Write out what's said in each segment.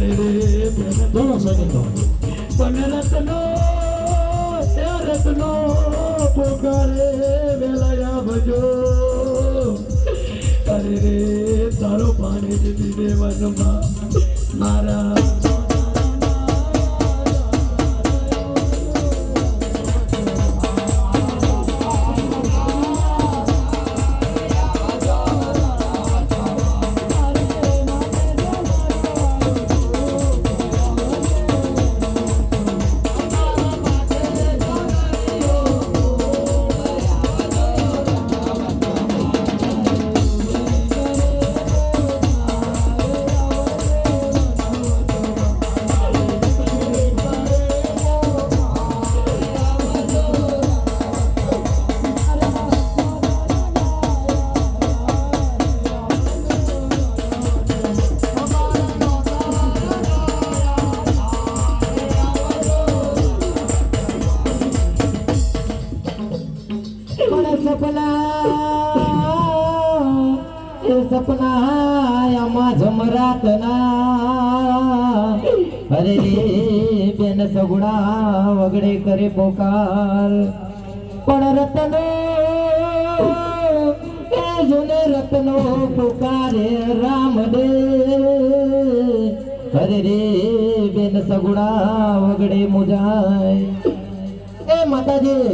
અરે રે બોલો સંગીતો પણ રત્નો રત્નો પોકારે વેલાયા ભજો અરે રે તારો પાણી દીધી દેવનમાં મારા સપના જમરાતના અરે બેન સગુણા વગડે કરે પોકાર પણ રતનો એ જોને રતનો પોકારે રામ દે અરે રે બેન સગુણા વગડે મુજાય એ માતાજી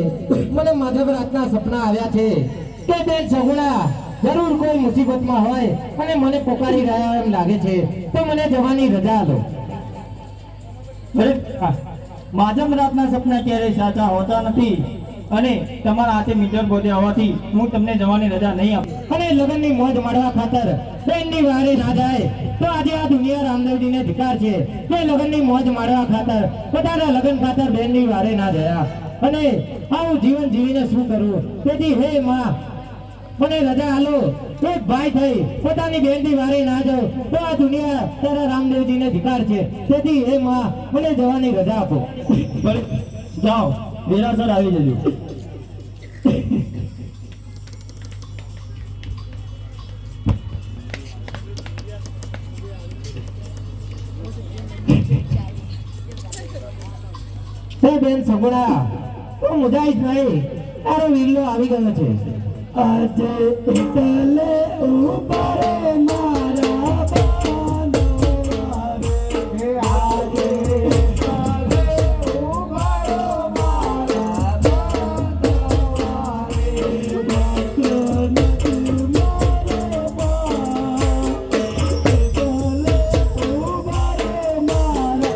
મને માધવરાતના સપના આવ્યા છે કે બેન સગુણા જરૂર કોઈ મુસીબતમાં હોય અને મને પોકારી રહ્યા એમ લાગે છે તો મને જવાની રજા આપો. માધવ રાતના સપના ક્યારેય સાચા હોતા નથી અને તમારા હાથે મીટર બોધે હોવાથી હું તમને જવાની રજા નહીં આપું. અને લગ્નની મોજ માણવા ખાતર બેનની વારે ના જાય તો આજે આ દુનિયા રામદેવજીને ધિકાર છે કે લગ્નની મોજ માણવા ખાતર પોતાના લગ્ન ખાતર બેનની વારે ના ગયા અને આવું જીવન જીવીને શું કરવું. તેથી હે માં મને રજા આલો. એક ભાઈ થઈ પોતાની બેનની વારે ના જાવ તો આ દુનિયા તારા રામદેવજીને ધિકાર છે. તેથી હે માં મને જવાની રજા આપો. જાઓ વેરાસર આવી જજો. બેન સગુણા તું મુજાઈશ નહીં, તારો વીરલો આવી ગયો છે. આજે તલે ઉપારે મારા બાનો આવે આજે તલે ઉપારો મારા બાનો આવે ભક્ત નથી મારે બા તલે ઉપારે મારા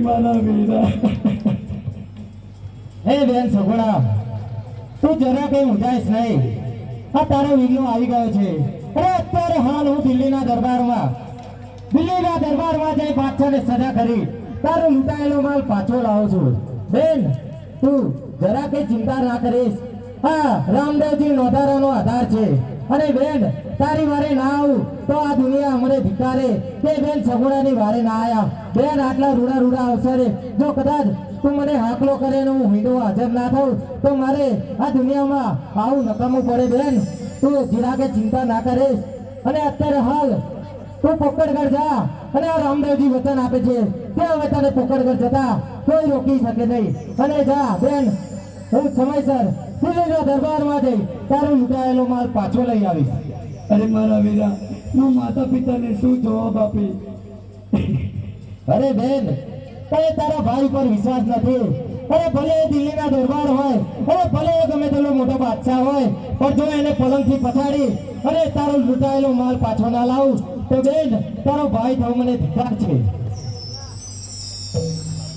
મારા વીરા. એ બેન સગુણા, તું જરા કઈ ઊંઝાઈશ નહીં. આ તારો વીડિયો આવી ગયો છે. અરે અત્યારે હાલ હું દિલ્હીના દરબારમાં જઈ બાદશાહને સજા કરી તારો લૂંટાયેલો માલ પાછો લાવું છું. બેન તું જરા કઈ ચિંતા ના કરીશ. હા, રામદેવજી નોધારાનો આધાર છે. અને બેન તારી વારે ના આવું તો આ દુનિયા અમને ધિક્કારે કે બેન સગુણાની વારે ના આયા. બેન આટલા રૂડા અવસરે જો કદાચ તું મને હાકલો કરે ને હું હિંડો હાજર ના થઉં તો મારે આ દુનિયામાં આવું નકામું પડે. બેન તું જરાકે ચિંતા ના કરીશ. અને અત્યારે હાલ તું પોકરગઢ જા. અને આ રામદેવજી વચન આપે છે કે હવે તને પોકરગઢ જતા કોઈ રોકી શકે નહીં. અને જા બેન, હું સમયસર દિલ્હીના દરબારમાં જઈ તારો લૂંટાયેલો માલ પાછો લઈ આવીશ. અરે મારા વીરા, હું માતા પિતાને શું જવાબ આપી? અરે બેન, તને તારા ભાઈ પર વિશ્વાસ નથી. અરે ભલે એ દિલ્હીના દરબાર હોય, અરે ભલે એ ગમે તેટલો મોટો બાદશાહ હોય, પણ જો એને પલંગથી પછાડી અને તારો લૂંટાયેલો માલ પાછો ના લાવું તો બેન તારો ભાઈ થવું મને ધિક્કાર છે.